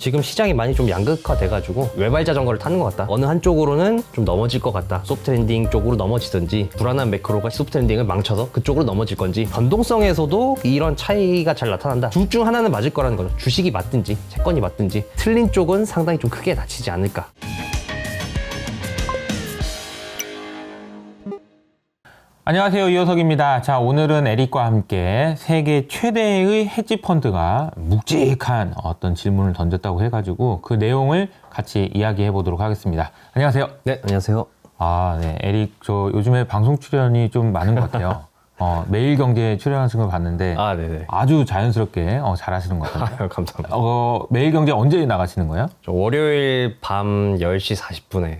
지금 시장이 많이 좀 양극화돼가지고 외발 자전거를 타는 것 같다. 어느 한쪽으로는 좀 넘어질 것 같다. 소프트 랜딩 쪽으로 넘어지든지 불안한 매크로가 소프트 랜딩을 망쳐서 그쪽으로 넘어질 건지 변동성에서도 이런 차이가 잘 나타난다. 둘 중 하나는 맞을 거라는 거죠. 주식이 맞든지 채권이 맞든지 틀린 쪽은 상당히 좀 크게 다치지 않을까. 안녕하세요, 이호석입니다. 자, 오늘은 에릭과 함께 세계 최대의 헤지펀드가 묵직한 어떤 질문을 던졌다고 해가지고 그 내용을 같이 이야기해 보도록 하겠습니다. 안녕하세요. 네, 안녕하세요. 네, 에릭, 저 요즘에 방송 출연이 좀 많은 것 같아요. 매일경제에 출연하신 걸 봤는데 네네. 아주 자연스럽게 잘하시는 것 같아요. 감사합니다. 매일경제 언제 나가시는 거예요? 저 월요일 밤 10시 40분에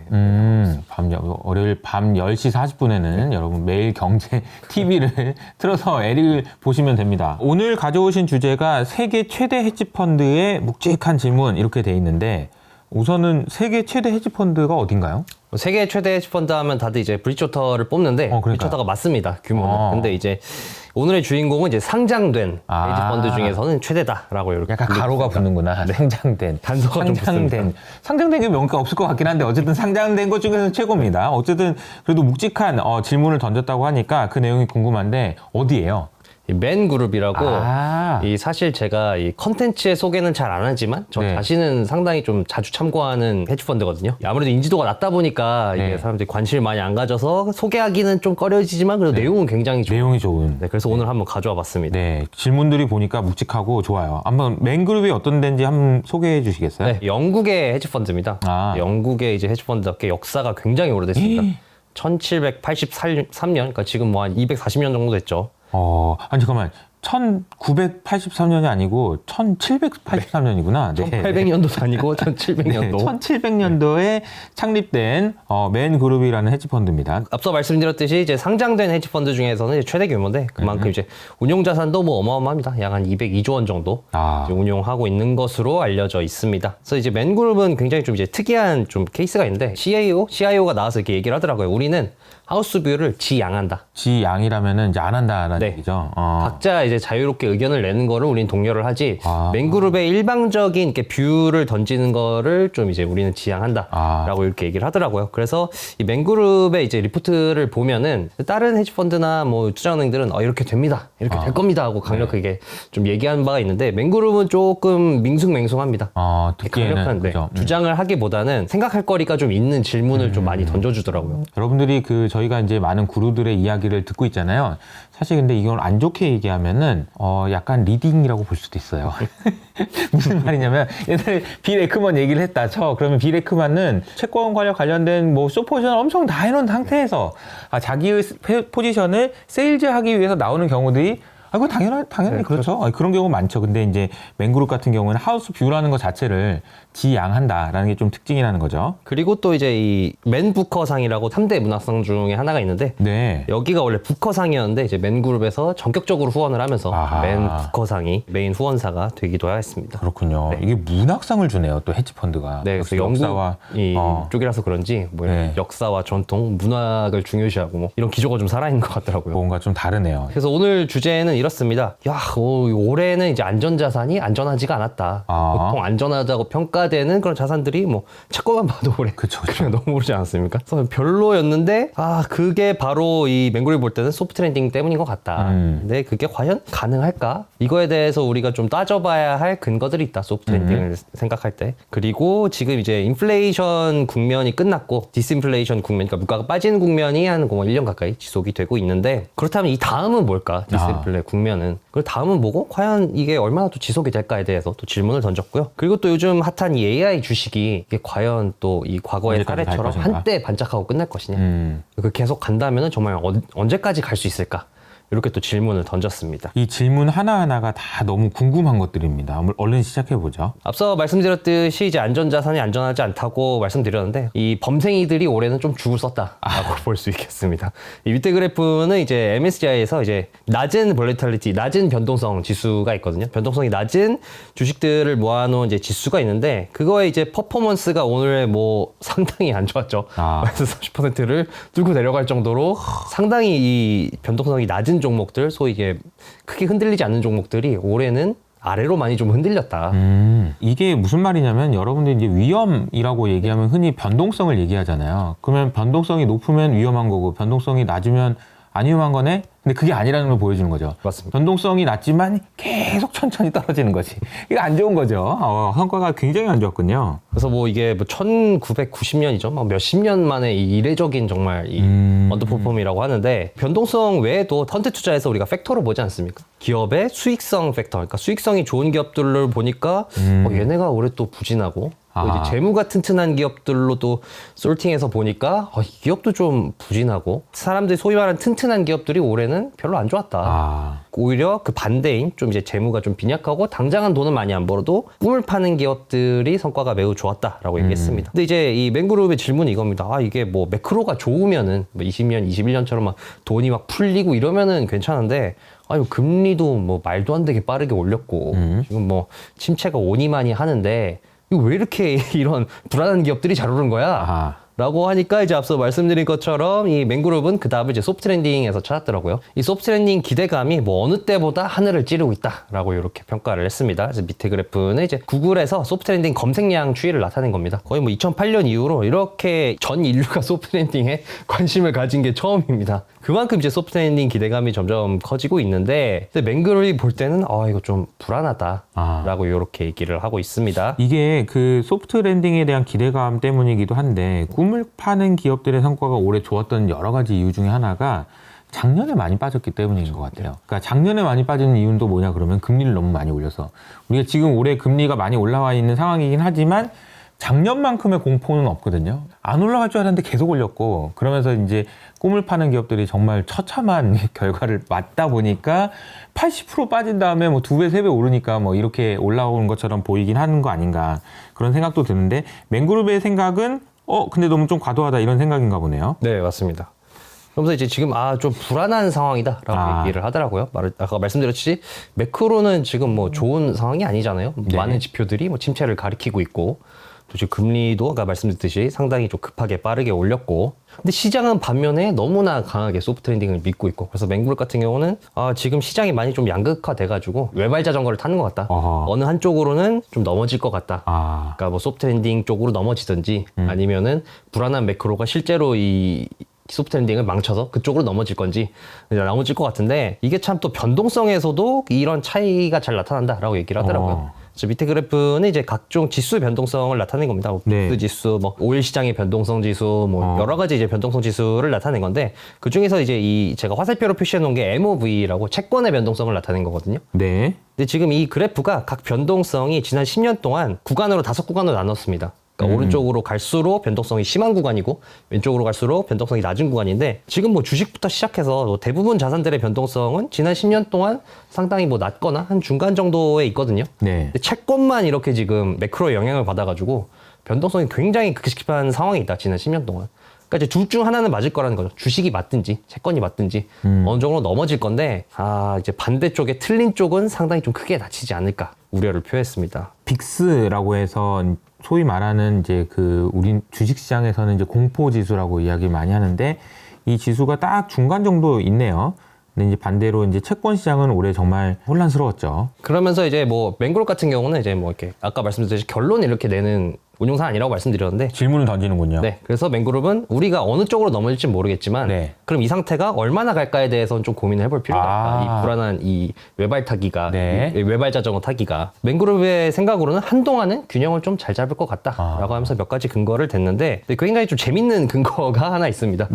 월요일 밤 10시 40분에는 여러분 매일경제 TV를 틀어서 에릭을 보시면 됩니다. 오늘 가져오신 주제가 세계 최대 헤지펀드의 묵직한 질문 이렇게 돼 있는데 우선은 세계 최대 헤지펀드가 어딘가요? 세계 최대 헤지펀드 하면 다들 이제 브리지워터를 뽑는데 브리지워터가 맞습니다, 규모는. 근데 이제 오늘의 주인공은 이제 상장된 헤지펀드 중에서는 최대다라고 이렇게 약간 가로가 붙는구나. 네. 상장된 단서가 좀 붙습니다. 상장된 게 명가 없을 것 같긴 한데 어쨌든 상장된 것 중에서는 최고입니다. 어쨌든 그래도 묵직한 질문을 던졌다고 하니까 그 내용이 궁금한데 어디예요? 맨 그룹이라고 이 사실 제가 이 컨텐츠의 소개는 잘 안 하지만 저 자신은 상당히 좀 자주 참고하는 헤지펀드거든요. 아무래도 인지도가 낮다 보니까 이게 사람들이 관심을 많이 안 가져서 소개하기는 좀 꺼려지지만 그래도 내용은 굉장히 좋아요. 내용이 좋은. 그래서 오늘 한번 가져와 봤습니다. 네, 질문들이 보니까 묵직하고 좋아요. 한번 맨 그룹이 어떤 데인지 한번 소개해 주시겠어요? 네, 영국의 헤지펀드입니다. 영국의 이제 헤지펀드답게 역사가 굉장히 오래됐습니다. 1783년, 그러니까 지금 뭐 한 240년 정도 됐죠. 아니 잠깐만 1983년이 아니고 1783년이구나. 네. 1800년도도 아니고 1700년도. 1700년도에 창립된 맨 그룹이라는 헤지펀드입니다. 앞서 말씀드렸듯이 이제 상장된 헤지펀드 중에서는 이제 최대 규모인데 그만큼 이제 운용 자산도 뭐 어마어마합니다. 약 한 202조 원 정도 이제 운용하고 있는 것으로 알려져 있습니다. 그래서 이제 맨 그룹은 굉장히 좀 이제 특이한 좀 케이스가 있는데 CIO가 나와서 이렇게 얘기를 하더라고요. 우리는 하우스 뷰를 지양한다. 지양이라면은 이제 안 한다라는 얘기죠. 각자 이제 자유롭게 의견을 내는 거를 우리는 독려를 하지. 맨그룹의 일방적인 이렇게 뷰를 던지는 거를 좀 이제 우리는 지양한다라고 이렇게 얘기를 하더라고요. 그래서 이 맨그룹의 이제 리포트를 보면은 다른 헤지펀드나 뭐 투자은행들은 이렇게 됩니다, 이렇게 될 겁니다 하고 강력하게 좀 얘기하는 바가 있는데 맨그룹은 조금 밍숭맹숭합니다. 듣기에는 강력한 주장을 하기보다는 생각할 거리가 좀 있는 질문을 좀 많이 던져주더라고요. 여러분들이 저희가 이제 많은 구루들의 이야기를 듣고 있잖아요. 사실 근데 이걸 안 좋게 얘기하면은 약간 리딩이라고 볼 수도 있어요. 무슨 말이냐면 옛날에 빌 에크먼 얘기를 했다 쳐. 그러면 빌 에크먼은 채권 관련된 뭐 숏포지션을 엄청 다 해놓은 상태에서 자기의 포지션을 세일즈하기 위해서 나오는 경우들이 그거 당연히 그렇죠. 그런 경우 많죠. 근데 이제 맨그룹 같은 경우는 하우스 뷰라는 것 자체를 지양한다라는 게 좀 특징이라는 거죠. 그리고 또 이제 이 맨 부커상이라고 3대 문학상 중에 하나가 있는데 여기가 원래 부커상이었는데 이제 맨그룹에서 전격적으로 후원을 하면서 맨 부커상이 메인 후원사가 되기도 했습니다. 그렇군요. 이게 문학상을 주네요. 또 헤지펀드가. 그래서 영국이 쪽이라서 그런지 뭐 역사와 전통, 문학을 중요시하고 뭐 이런 기조가 좀 살아있는 것 같더라고요. 뭔가 좀 다르네요. 그래서 오늘 주제는 이렇습니다. 올해는 이제 안전자산이 안전하지가 않았다. 보통 안전하다고 평가되는 그런 자산들이 뭐 채권만 봐도 올해 그냥 너무 오르지 않았습니까? 그래서 별로였는데 그게 바로 이 맨그룹이 볼 때는 소프트 랜딩 때문인 것 같다. 근데 그게 과연 가능할까? 이거에 대해서 우리가 좀 따져봐야 할 근거들이 있다. 소프트 랜딩을 생각할 때. 그리고 지금 이제 인플레이션 국면이 끝났고 디스인플레이션 국면, 그러니까 물가가 빠지는 국면이 한 1년 가까이 지속이 되고 있는데 그렇다면 이 다음은 뭘까? 디스인플레 국면은. 그리고 다음은 뭐고? 과연 이게 얼마나 또 지속이 될까에 대해서 또 질문을 던졌고요. 그리고 또 요즘 핫한 이 AI 주식이 이게 과연 또 이 과거의 사례처럼 한때 반짝하고 끝날 것이냐. 그 계속 간다면 정말 언제까지 갈 수 있을까? 이렇게 또 질문을 던졌습니다. 이 질문 하나하나가 다 너무 궁금한 것들입니다. 얼른 시작해보죠. 앞서 말씀드렸듯이 이제 안전자산이 안전하지 않다고 말씀드렸는데 이 범생이들이 올해는 좀 죽을 썼다라고 볼 수 있겠습니다. 이 밑에 그래프는 이제 MSCI에서 이제 낮은 볼레탈리티, 낮은 변동성 지수가 있거든요. 변동성이 낮은 주식들을 모아놓은 이제 지수가 있는데 그거에 이제 퍼포먼스가 오늘 뭐 상당히 안 좋았죠. 그래서 30%를 뚫고 내려갈 정도로 상당히 이 변동성이 낮은 종목들, 소위 이게 크게 흔들리지 않는 종목들이 올해는 아래로 많이 좀 흔들렸다. 이게 무슨 말이냐면 여러분들 이제 위험이라고 얘기하면 흔히 변동성을 얘기하잖아요. 그러면 변동성이 높으면 위험한 거고 변동성이 낮으면 안 위험한 거네? 근데 그게 아니라는 걸 보여주는 거죠. 맞습니다. 변동성이 낮지만 계속 천천히 떨어지는 거지. 이거 안 좋은 거죠. 성과가 굉장히 안 좋았군요. 그래서 뭐 이게 뭐 1990년이죠. 막 몇십 년 만에 이 이례적인 정말 이 언더퍼폼이라고 하는데 변동성 외에도 펀드 투자에서 우리가 팩터를 보지 않습니까? 기업의 수익성 팩터, 그러니까 수익성이 좋은 기업들을 보니까 얘네가 올해 또 부진하고 또 이제 재무가 튼튼한 기업들로 또 솔팅해서 보니까 이 기업도 좀 부진하고 사람들이 소위 말하는 튼튼한 기업들이 올해는 별로 안 좋았다. 오히려 그 반대인 좀 이제 재무가 좀 빈약하고 당장은 돈은 많이 안 벌어도 꿈을 파는 기업들이 성과가 매우 좋았다라고 얘기했습니다. 근데 이제 이 맹그룹의 질문이 이겁니다. 이게 뭐 매크로가 좋으면은 뭐 20년, 21년처럼 막 돈이 막 풀리고 이러면은 괜찮은데 금리도 뭐 말도 안 되게 빠르게 올렸고 지금 뭐 침체가 오니 많이 하는데 이거 왜 이렇게 이런 불안한 기업들이 잘 오른 거야? 라고 하니까 이제 앞서 말씀드린 것처럼 이 맹그룹은 그 다음에 이제 소프트랜딩에서 찾았더라고요. 이 소프트랜딩 기대감이 뭐 어느 때보다 하늘을 찌르고 있다라고 이렇게 평가를 했습니다. 그래서 밑에 그래프는 이제 구글에서 소프트랜딩 검색량 추이를 나타낸 겁니다. 거의 뭐 2008년 이후로 이렇게 전 인류가 소프트랜딩에 관심을 가진 게 처음입니다. 그만큼 이제 소프트랜딩 기대감이 점점 커지고 있는데 근데 맹그룹이 볼 때는 이거 좀 불안하다라고 이렇게 얘기를 하고 있습니다. 이게 그 소프트랜딩에 대한 기대감 때문이기도 한데 꿈을 파는 기업들의 성과가 올해 좋았던 여러 가지 이유 중에 하나가 작년에 많이 빠졌기 때문인 것 같아요. 그러니까 작년에 많이 빠지는 이유는 또 뭐냐 그러면 금리를 너무 많이 올려서 우리가 지금 올해 금리가 많이 올라와 있는 상황이긴 하지만 작년만큼의 공포는 없거든요. 안 올라갈 줄 알았는데 계속 올렸고 그러면서 이제 꿈을 파는 기업들이 정말 처참한 결과를 맞다 보니까 80% 빠진 다음에 뭐 2배, 3배 오르니까 뭐 이렇게 올라오는 것처럼 보이긴 하는 거 아닌가 그런 생각도 드는데 맹그룹의 생각은 근데 너무 좀 과도하다 이런 생각인가 보네요. 네, 맞습니다. 그러면서 이제 지금 좀 불안한 상황이다라고 얘기를 하더라고요. 아까 말씀드렸듯이 매크로는 지금 뭐 좋은 상황이 아니잖아요. 네. 많은 지표들이 뭐 침체를 가리키고 있고 또 지금 금리도 아까 말씀드렸듯이 상당히 좀 급하게 빠르게 올렸고 근데 시장은 반면에 너무나 강하게 소프트랜딩을 믿고 있고 그래서 맹그룹 같은 경우는 지금 시장이 많이 좀 양극화돼가지고 외발 자전거를 타는 것 같다. 어느 한쪽으로는 좀 넘어질 것 같다. 그러니까 뭐 소프트랜딩 쪽으로 넘어지든지 아니면은 불안한 매크로가 실제로 이 소프트랜딩을 망쳐서 그쪽으로 넘어질 건지 넘어질 것 같은데 이게 참 또 변동성에서도 이런 차이가 잘 나타난다라고 얘기를 하더라고요. 밑에 그래프는 이제 각종 지수 변동성을 나타낸 겁니다. 빅스 지수, 뭐 오일 시장의 변동성 지수, 뭐 여러 가지 이제 변동성 지수를 나타낸 건데 그 중에서 이제 이 제가 화살표로 표시해 놓은 게 MOV라고 채권의 변동성을 나타낸 거거든요. 네. 근데 지금 이 그래프가 각 변동성이 지난 10년 동안 구간으로 5구간으로 나눴습니다. 그러니까 오른쪽으로 갈수록 변동성이 심한 구간이고 왼쪽으로 갈수록 변동성이 낮은 구간인데 지금 뭐 주식부터 시작해서 대부분 자산들의 변동성은 지난 10년 동안 상당히 뭐 낮거나 한 중간 정도에 있거든요. 네. 근데 채권만 이렇게 지금 매크로의 영향을 받아가지고 변동성이 굉장히 극심한 상황이 있다. 지난 10년 동안. 그러니까 이제 둘 중 하나는 맞을 거라는 거죠. 주식이 맞든지 채권이 맞든지 어느 정도 넘어질 건데 이제 반대쪽에 틀린 쪽은 상당히 좀 크게 다치지 않을까 우려를 표했습니다. 빅스라고 해서 소위 말하는 이제 우리 주식시장에서는 이제 공포지수라고 이야기 많이 하는데 이 지수가 딱 중간 정도 있네요. 근데 이제 반대로 이제 채권 시장은 올해 정말 혼란스러웠죠. 그러면서 이제 뭐 맹그룹 같은 경우는 이제 뭐 이렇게 아까 말씀드렸듯이 결론 이렇게 내는 운용사 아니라고 말씀드렸는데 질문을 던지는군요. 네, 그래서 맹그룹은 우리가 어느 쪽으로 넘어질지 모르겠지만 그럼 이 상태가 얼마나 갈까에 대해서는 좀 고민을 해볼 필요가 있다. 이 불안한 이 외발 타기가 이 외발 자전거 타기가 맹그룹의 생각으로는 한동안은 균형을 좀 잘 잡을 것 같다라고 하면서 몇 가지 근거를 댔는데 굉장히 좀 재밌는 근거가 하나 있습니다.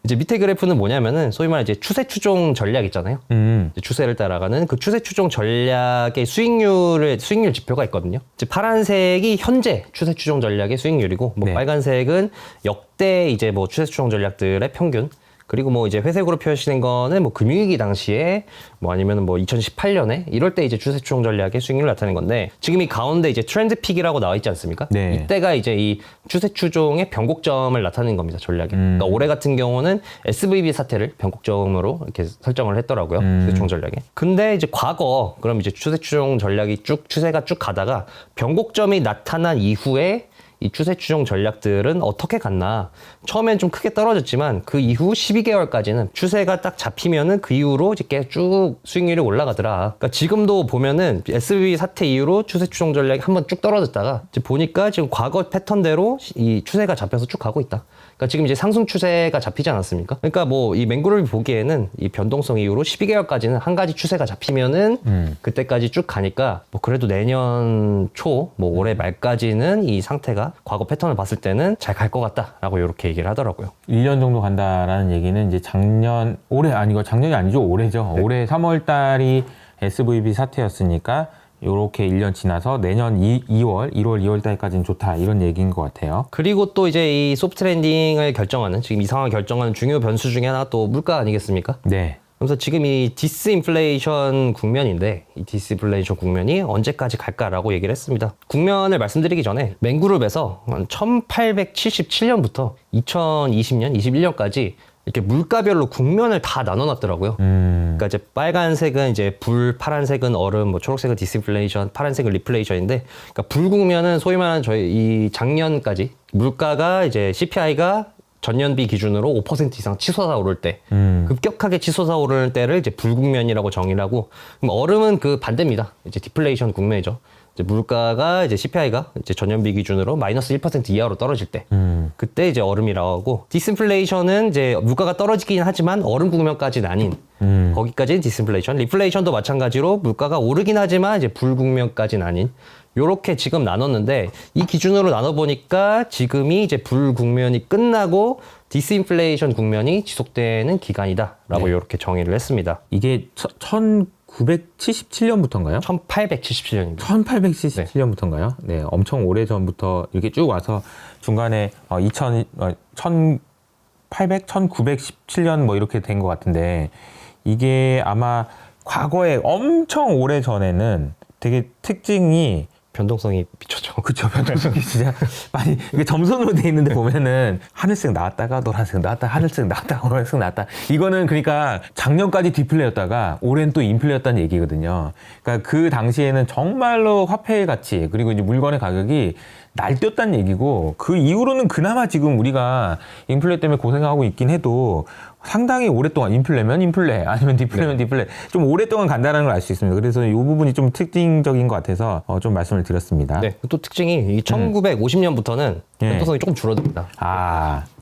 이제 밑에 그래프는 뭐냐면은 소위 말해 이제 추세 추종 전략 있잖아요. 이제 추세를 따라가는 그 추세 추종 전략의 수익률 지표가 있거든요. 이제 파란색이 현재 추세 추종 전략의 수익률이고 뭐 빨간색은 역대 이제 뭐 추세 추종 전략들의 평균 그리고 뭐 이제 회색으로 표시된 거는 뭐 금융위기 당시에 뭐 아니면은 뭐 2018년에 이럴 때 이제 추세 추종 전략의 수익률을 나타낸 건데 지금 이 가운데 이제 트렌드 픽이라고 나와 있지 않습니까? 이때가 이제 이 추세 추종의 변곡점을 나타낸 겁니다, 전략에. 그러니까 올해 같은 경우는 SVB 사태를 변곡점으로 이렇게 설정을 했더라고요. 추세 추종 전략에. 근데 이제 과거 그럼 이제 추세 추종 전략이 추세가 쭉 가다가 변곡점이 나타난 이후에 이 추세 추종 전략들은 어떻게 갔나. 처음엔 좀 크게 떨어졌지만 그 이후 12개월까지는 추세가 딱 잡히면은 그 이후로 이렇게 쭉 수익률이 올라가더라. 그러니까 지금도 보면은 SVB 사태 이후로 추세 추종 전략이 한번 쭉 떨어졌다가 이제 보니까 지금 과거 패턴대로 이 추세가 잡혀서 쭉 가고 있다. 그러니까 지금 이제 상승 추세가 잡히지 않았습니까? 그러니까 뭐 이 맹그룹이 보기에는 이 변동성 이후로 12개월까지는 한 가지 추세가 잡히면은 그때까지 쭉 가니까 뭐 그래도 내년 초, 뭐 올해 말까지는 이 상태가 과거 패턴을 봤을 때는 잘 갈 것 같다라고 이렇게 얘기를 하더라고요. 1년 정도 간다라는 얘기는 이제 작년이 아니죠. 올해죠. 네. 올해 3월 달이 SVB 사태였으니까 요렇게 1년 지나서 내년 1월, 2월 달까지는 좋다 이런 얘기인 것 같아요. 그리고 또 이제 이 소프트 랜딩을 결정하는 지금 이 상황을 결정하는 중요 변수 중에 하나 또 물가 아니겠습니까? 네. 그래서 지금 이 디스인플레이션 국면인데 이 디스인플레이션 국면이 언제까지 갈까라고 얘기를 했습니다. 국면을 말씀드리기 전에 맹그룹에서 1877년부터 2020년, 21년까지 이렇게 물가별로 국면을 다 나눠놨더라고요. 그러니까 이제 빨간색은 이제 불, 파란색은 얼음, 뭐 초록색은 디스인플레이션, 파란색은 리플레이션인데, 그러니까 불 국면은 소위 말하는 저희 이 작년까지 물가가 이제 CPI가 전년비 기준으로 5% 이상 치솟아 오를 때, 급격하게 치솟아 오르는 때를 이제 불국면이라고 정의를 하고, 그럼 얼음은 그 반대입니다. 이제 디플레이션 국면이죠. 이제 물가가 이제 CPI가 이제 전년비 기준으로 마이너스 1% 이하로 떨어질 때, 그때 이제 얼음이라고 하고, 디스인플레이션은 이제 물가가 떨어지긴 하지만 얼음 국면까지는 아닌, 거기까지는 디스인플레이션. 리플레이션도 마찬가지로 물가가 오르긴 하지만 이제 불국면까지는 아닌, 요렇게 지금 나눴는데 이 기준으로 나눠보니까 지금이 이제 불국면이 끝나고 디스인플레이션 국면이 지속되는 기간이다라고 이렇게 정의를 했습니다. 이게 1977년부터인가요? 1877년입니다. 1877년부터인가요? 네, 엄청 오래 전부터 이렇게 쭉 와서 중간에 1917년 뭐 이렇게 된 것 같은데 이게 아마 과거에 엄청 오래 전에는 되게 특징이 변동성이 미쳤죠. 그쵸. 변동성이 진짜 많이, 이게 점선으로 돼 있는데 보면은 하늘색 나왔다가 노란색 나왔다, 하늘색 나왔다가 노란색 나왔다. 이거는 그러니까 작년까지 디플레였다가 올해는 또 인플레였다는 얘기거든요. 그러니까 그 당시에는 정말로 화폐의 가치, 그리고 이제 물건의 가격이 날뛰었다는 얘기고, 그 이후로는 그나마 지금 우리가 인플레 때문에 고생하고 있긴 해도 상당히 오랫동안 인플레면 인플레, 아니면 디플레면 디플레, 좀 오랫동안 간다는 걸 알 수 있습니다. 그래서 이 부분이 좀 특징적인 것 같아서 좀 말씀을 드렸습니다. 네, 또 특징이 1950년부터는 변동성이 조금 줄어듭니다.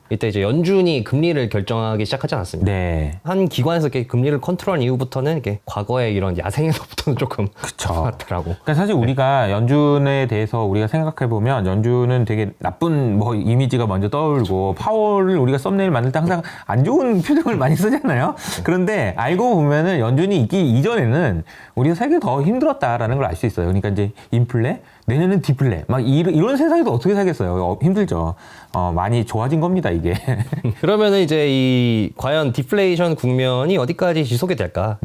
이때 이제 연준이 금리를 결정하기 시작하지 않았습니다. 네. 한 기관에서 이렇게 금리를 컨트롤한 이후부터는 이렇게 과거의 이런 야생에서부터는 조금 같더라고. 그러니까 사실 우리가 연준에 대해서 우리가 생각해 보면 연준은 되게 나쁜 뭐 이미지가 먼저 떠오르고 파월을 우리가 썸네일 만들 때 항상 안 좋은 표정을 많이 쓰잖아요. 그런데 알고 보면은 연준이 있기 이전에는 우리가 살기 더 힘들었다라는 걸 알 수 있어요. 그러니까 이제 인플레, 내년은 디플레, 막 이런 세상에도 어떻게 살겠어요? 힘들죠. 많이 좋아진 겁니다, 이게. 그러면은 이제 이 과연 디플레이션 국면이 어디까지 지속이 될까?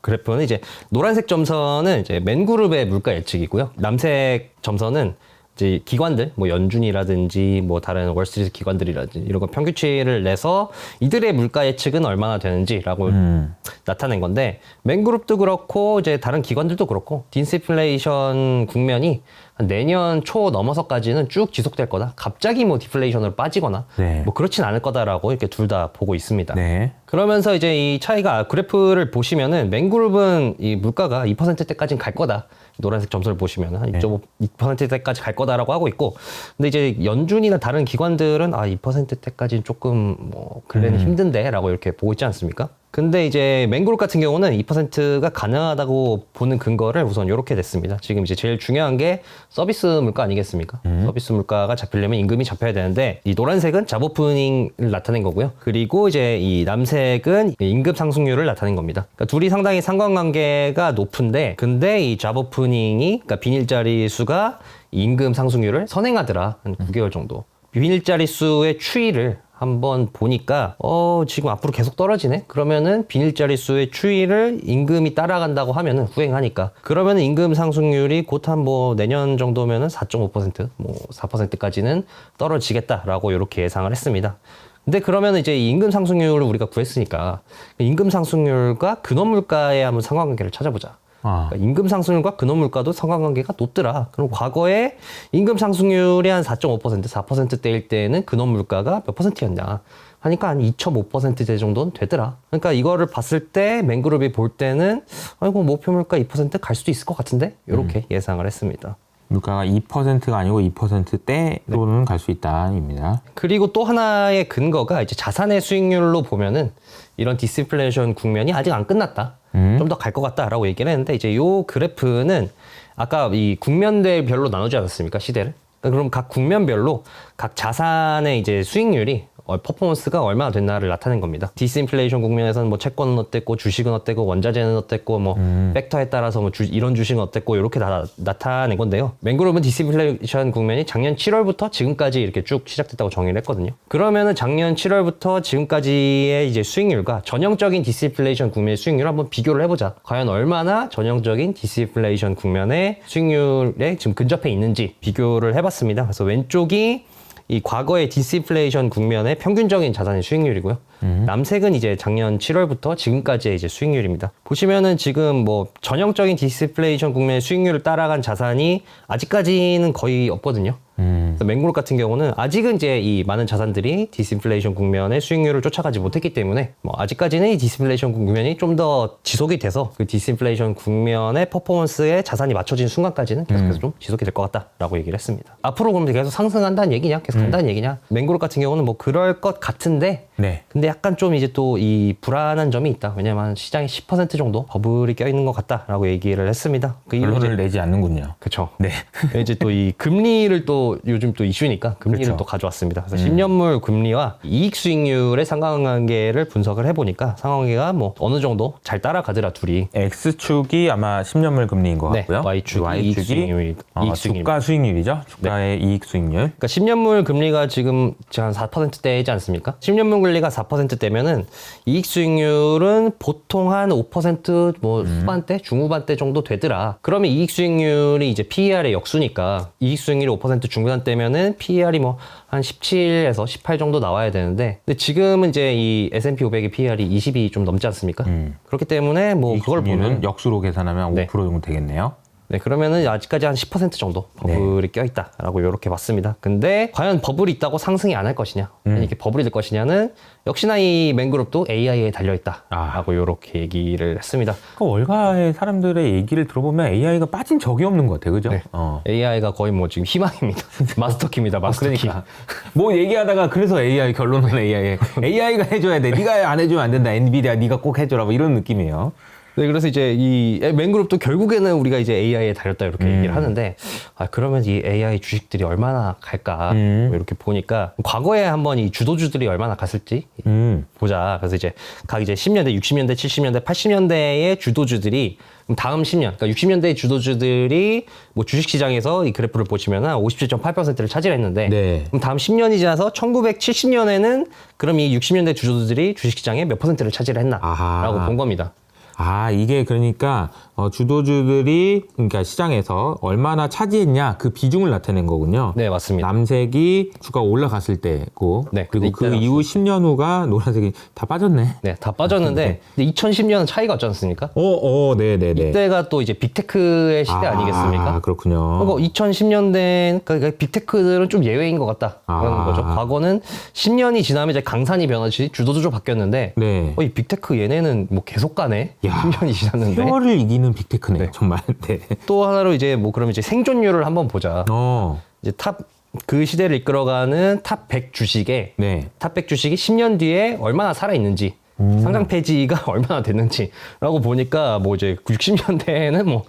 그래프는 이제 노란색 점선은 이제 맨그룹의 물가 예측이고요. 남색 점선은 이제 기관들, 뭐 연준이라든지 뭐 다른 월스트리트 기관들이라든지 이런 거 평균치를 내서 이들의 물가 예측은 얼마나 되는지라고 나타낸 건데, 맨그룹도 그렇고 이제 다른 기관들도 그렇고 디스인플레이션 국면이 내년 초 넘어서까지는 쭉 지속될 거다. 갑자기 뭐 디플레이션으로 빠지거나 뭐 그렇진 않을 거다라고 이렇게 둘 다 보고 있습니다. 네. 그러면서 이제 이 차이가 그래프를 보시면은 맨그룹은 이 물가가 2%대까지는 갈 거다. 노란색 점수를 보시면 한 2.5%대까지 갈 거다라고 하고 있고, 근데 이제 연준이나 다른 기관들은 2%대까지는 조금 뭐 근래는 힘든데라고 이렇게 보고 있지 않습니까? 근데 이제 맨그룹 같은 경우는 2%가 가능하다고 보는 근거를 우선 이렇게 냈습니다. 지금 이제 제일 중요한 게 서비스 물가 아니겠습니까? 서비스 물가가 잡히려면 임금이 잡혀야 되는데, 이 노란색은 잡 오프닝을 나타낸 거고요. 그리고 이제 이 남색은 임금 상승률을 나타낸 겁니다. 그러니까 둘이 상당히 상관관계가 높은데, 근데 이 잡 오프닝이, 그러니까 비닐자리 수가 임금 상승률을 선행하더라. 한 9개월 정도. 비닐자리 수의 추이를 한번 보니까 지금 앞으로 계속 떨어지네? 그러면은 비닐자리 수의 추이를 임금이 따라간다고 하면은 후행하니까, 그러면은 임금 상승률이 곧 한 뭐 내년 정도면은 4.5%, 뭐 4%까지는 떨어지겠다라고 이렇게 예상을 했습니다. 근데 그러면 이제 이 임금 상승률을 우리가 구했으니까 임금 상승률과 근원 물가의 한번 상관관계를 찾아보자. 그러니까 임금 상승률과 근원 물가도 상관관계가 높더라. 그럼 과거에 임금 상승률이 한 4.5%, 4%대일 때는 근원 물가가 몇 %였냐 하니까 한 2.5%대 정도는 되더라. 그러니까 이거를 봤을 때 맹그룹이 볼 때는 아이고 목표 물가 2%갈 수도 있을 것 같은데 이렇게 예상을 했습니다. 물가가 2%가 아니고 2%대로는 갈 수 있다입니다. 그리고 또 하나의 근거가 이제 자산의 수익률로 보면은 이런 디스플레이션 국면이 아직 안 끝났다. 좀 더 갈 것 같다라고 얘기를 했는데 이제 요 그래프는 아까 이 국면대별로 나누지 않았습니까? 시대를. 그럼 각 국면별로 각 자산의 이제 수익률이 퍼포먼스가 얼마나 됐나를 나타낸 겁니다. 디스인플레이션 국면에서는 뭐 채권은 어땠고 주식은 어땠고 원자재는 어땠고 뭐 팩터에 따라서 뭐 이런 주식은 어땠고 이렇게 다 나타낸 건데요. 맹그룹은 디스인플레이션 국면이 작년 7월부터 지금까지 이렇게 쭉 시작됐다고 정의를 했거든요. 그러면은 작년 7월부터 지금까지의 이제 수익률과 전형적인 디스인플레이션 국면의 수익률을 한번 비교를 해보자. 과연 얼마나 전형적인 디스인플레이션 국면의 수익률에 지금 근접해 있는지 비교를 해봤습니다. 그래서 왼쪽이 이 과거의 디스인플레이션 국면의 평균적인 자산의 수익률이고요. 남색은 이제 작년 7월부터 지금까지의 이제 수익률입니다. 보시면은 지금 뭐 전형적인 디스인플레이션 국면의 수익률을 따라간 자산이 아직까지는 거의 없거든요. 맹그룹 같은 경우는 아직은 이제 이 많은 자산들이 디스인플레이션 국면의 수익률을 쫓아가지 못했기 때문에 뭐 아직까지는 이 디스인플레이션 국면이 좀 더 지속이 돼서 그 디스인플레이션 국면의 퍼포먼스에 자산이 맞춰진 순간까지는 계속해서 좀 지속이 될 것 같다라고 얘기를 했습니다. 앞으로 그럼 계속 상승한다는 얘기냐? 계속 간다는 얘기냐? 맹그룹 같은 경우는 뭐 그럴 것 같은데 네. 근데 약간 좀 이제 또 이 불안한 점이 있다. 왜냐면 시장에 10% 정도 버블이 껴있는 것 같다라고 얘기를 했습니다. 그 결론을 내지 않는군요. 그렇죠. 네. 이제 또 이 금리를 또 요즘 또 이슈니까 금리를 그렇죠. 또 가져왔습니다. 그래서 10년물 금리와 이익 수익률의 상관관계를 분석을 해보니까 상관관계가 뭐 어느 정도 잘 따라가더라 둘이. X축이 아마 10년물 금리인 것 네, 같고요. Y축이 이익 수익률. 주가 수익률이죠. 주가의 이익 수익률. 그러니까 10년물 금리가 지금 한 4%대이지 않습니까? 10년물 금리가 4%대면은 이익 수익률은 보통 한 5%뭐 후반대, 중후반대 정도 되더라. 그러면 이익 수익률이 이제 PER의 역수니까 이익 수익률이 5% 중후반대면은 PER이 뭐 한 17에서 18 정도 나와야 되는데 근데 지금은 이제 이 S&P 500의 PER이 20이 좀 넘지 않습니까? 그렇기 때문에 뭐 그걸 보면 역수로 계산하면 네. 5% 정도 되겠네요. 네, 그러면은 아직까지 한 10% 정도 버블이 껴있다라고 이렇게 봤습니다. 근데 과연 버블이 있다고 상승이 안 할 것이냐, 이렇게 버블이 될 것이냐는 역시나 이 맹그룹도 AI에 달려있다라고 이렇게 얘기를 했습니다. 그 월가의 사람들의 얘기를 들어보면 AI가 빠진 적이 없는 것 같아요, 그죠? 네. AI가 거의 뭐 지금 희망입니다. 마스터키입니다, 마스터키. 그러니까 뭐 얘기하다가 그래서 AI 결론은 AI가 해줘야 돼. 네가 안 해주면 안 된다. 엔비디아 네가 꼭 해줘라. 뭐 이런 느낌이에요. 네, 그래서 이제 이 맹그룹도 결국에는 우리가 이제 AI에 달렸다 이렇게 얘기를 하는데, 그러면 이 AI 주식들이 얼마나 갈까? 뭐 이렇게 보니까 과거에 한번 이 주도주들이 얼마나 갔을지 보자. 그래서 이제 각 이제 10년대, 60년대, 70년대, 80년대의 주도주들이 다음 10년, 그러니까 60년대의 주도주들이 뭐 주식시장에서 이 그래프를 보시면은 57.8%를 차지했는데, 네. 그럼 다음 10년이 지나서 1970년에는 그럼 이 60년대 주도주들이 주식시장에 몇 %를 차지를 했나라고 본 겁니다. 이게 그러니까 주도주들이 그러니까 시장에서 얼마나 차지했냐 그 비중을 나타낸 거군요. 네, 맞습니다. 남색이 주가 올라갔을 때고 네, 그리고 그 이후 10년 후가 노란색이 다 빠졌네. 네, 다 빠졌는데 근데 2010년은 차이가 없지 않습니까? 네네네. 이때가 또 이제 빅테크의 시대 아니겠습니까? 그렇군요. 그러니까 2010년대 그러니까 빅테크들은 좀 예외인 것 같다 그러는 거죠. 과거는 10년이 지나면 이제 강산이 변하듯이 주도주로 바뀌었는데 네. 이 빅테크 얘네는 뭐 계속 가네. 10년이 지났는데. 세월을 이기는 빅테크네. 네. 정말. 네. 또 하나로 이제 뭐 그럼 이제 생존율을 한번 보자. 이제 그 시대를 이끌어가는 탑 100 주식에 네. 탑 100 주식이 10년 뒤에 얼마나 살아 있는지. 상장 폐지가 얼마나 됐는지라고 보니까 뭐 이제 60년대에는 뭐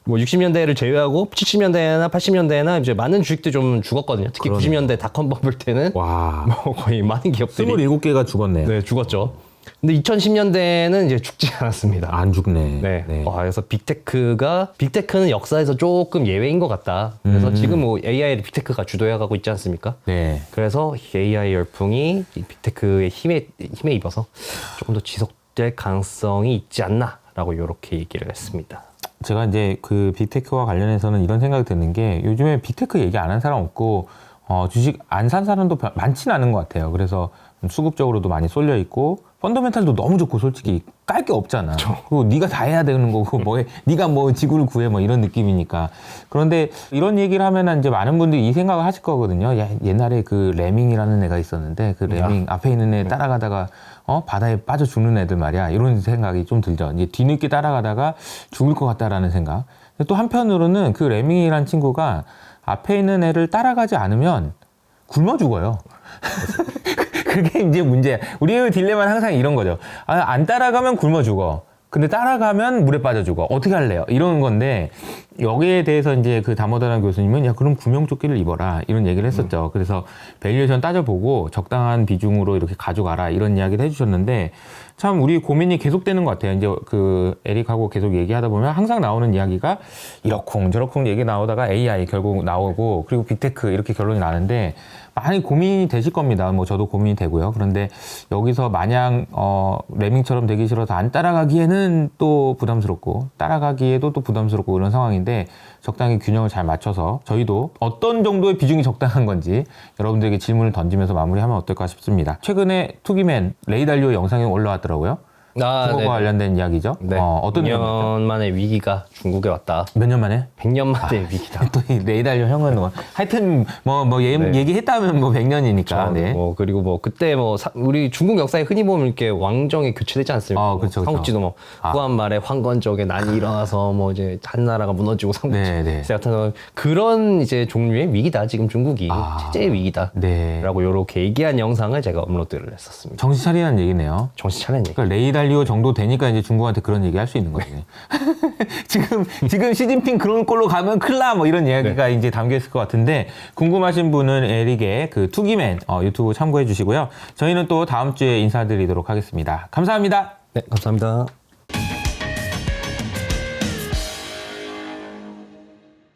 60년대를 제외하고 70년대나 80년대나 이제 많은 주식들이 좀 죽었거든요. 특히 90년대 닷컴 버블 때는 뭐 거의 많은 기업들이 27개가 죽었네요. 네, 죽었죠. 근데 2010년대는 이제 죽지 않았습니다. 안 죽네. 네. 그래서 빅테크는 역사에서 조금 예외인 것 같다. 그래서 지금 뭐 AI를 빅테크가 주도해가고 있지 않습니까? 네. 그래서 AI 열풍이 이 빅테크의 힘에 입어서 조금 더 지속될 가능성이 있지 않나라고 이렇게 얘기를 했습니다. 제가 이제 그 빅테크와 관련해서는 이런 생각이 드는 게 요즘에 빅테크 얘기 안 한 사람 없고 주식 안 산 사람도 많지는 않은 것 같아요. 그래서 수급적으로도 많이 쏠려 있고 펀더멘탈도 너무 좋고 솔직히 깔 게 없잖아. 그리고 네가 다 해야 되는 거고 뭐해 네가 뭐 지구를 구해 뭐 이런 느낌이니까. 그런데 이런 얘기를 하면 이제 많은 분들이 이 생각을 하실 거거든요. 야, 옛날에 그 레밍이라는 애가 있었는데 그 레밍 앞에 있는 애 따라가다가 바다에 빠져 죽는 애들 말이야. 이런 생각이 좀 들죠. 이제 뒤늦게 따라가다가 죽을 것 같다라는 생각. 근데 또 한편으로는 그 레밍이란 친구가 앞에 있는 애를 따라가지 않으면 굶어 죽어요. 그게 이제 문제야. 우리의 딜레마는 항상 이런 거죠. 안 따라가면 굶어 죽어. 근데 따라가면 물에 빠져 죽어. 어떻게 할래요? 이런 건데 여기에 대해서 이제 그 다모다란 교수님은 야 그럼 구명조끼를 입어라 이런 얘기를 했었죠. 그래서 밸류에이션 따져보고 적당한 비중으로 이렇게 가져가라 이런 이야기를 해주셨는데 참 우리 고민이 계속되는 것 같아요. 이제 그 에릭하고 계속 얘기하다 보면 항상 나오는 이야기가 이러쿵저러쿵 얘기 나오다가 AI 결국 나오고 그리고 빅테크 이렇게 결론이 나는데 많이 고민이 되실 겁니다. 뭐 저도 고민이 되고요. 그런데 여기서 마냥 레밍처럼 되기 싫어서 안 따라가기에는 또 부담스럽고 따라가기에도 또 부담스럽고 이런 상황인데 적당히 균형을 잘 맞춰서 저희도 어떤 정도의 비중이 적당한 건지 여러분들에게 질문을 던지면서 마무리하면 어떨까 싶습니다. 최근에 투기맨 레이 달리오 영상이 올라왔더라고요. 그거와 네. 관련된 이야기죠. 네. 어떤 2년 만에 위기가 중국에 왔다. 몇 년 만에? 100년 만에 위기다. 또 이 레이 달리오 형은 하여튼 얘기했다면 뭐 100년이니까. 네. 뭐 그리고 뭐 그때 뭐 우리 중국 역사에 흔히 보면 이렇게 왕정이 교체되지 않습니까? 그렇죠. 삼국지도 뭐 후한 말에 황건적에 난이 일어나서 뭐 이제 한 나라가 무너지고 삼국지 같은 그런 이제 종류의 위기다. 지금 중국이 체제의 위기다. 라고 이렇게 얘기한 영상을 제가 업로드를 했었습니다. 정신 차리라는 얘기네요. 정신 차리는 얘기. 그러니까 레이 달리오 정도 되니까 이제 중국한테 그런 얘기 할 수 있는 거지. 지금 시진핑 그런 꼴로 가면 큰일 나 뭐 이런 이야기가 이제 담겨 있을 것 같은데 궁금하신 분은 에릭의 그 투기맨 유튜브 참고해 주시고요. 저희는 또 다음 주에 인사드리도록 하겠습니다. 감사합니다. 네, 감사합니다.